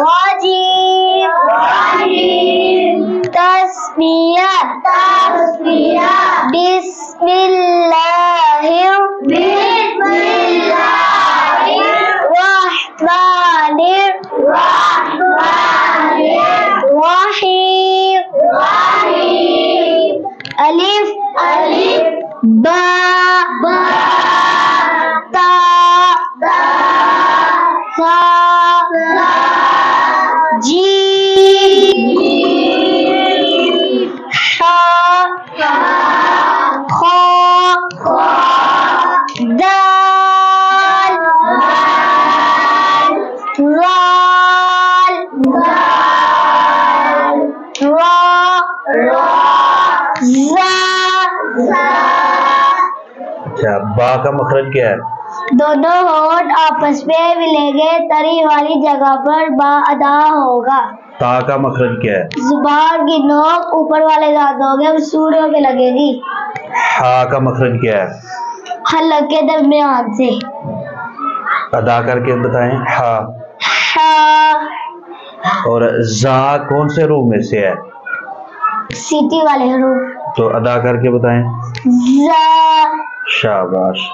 रजीम तस्मीयत बिस्मिल्लाहिर्रहमानिर्रहीम अलिफ बा ता सा जीम शा खा दाल रा ज़ा। अच्छा, बा का मखरज क्या है? दोनों होंठ आपस में मिलेंगे, तरी वाली जगह पर बा अदा होगा। ता का मखरज क्या है? जुबान की नोक ऊपर वाले दांतों के सूढ़ियों पे लगेगी। हा का मखरज क्या है? हलक के दरमियान से। अदा करके बताएं। हा। और जा कौन से रूह में से है? सीटी वाले हरूफ। तो अदा करके बताएं। जा। शाबाश।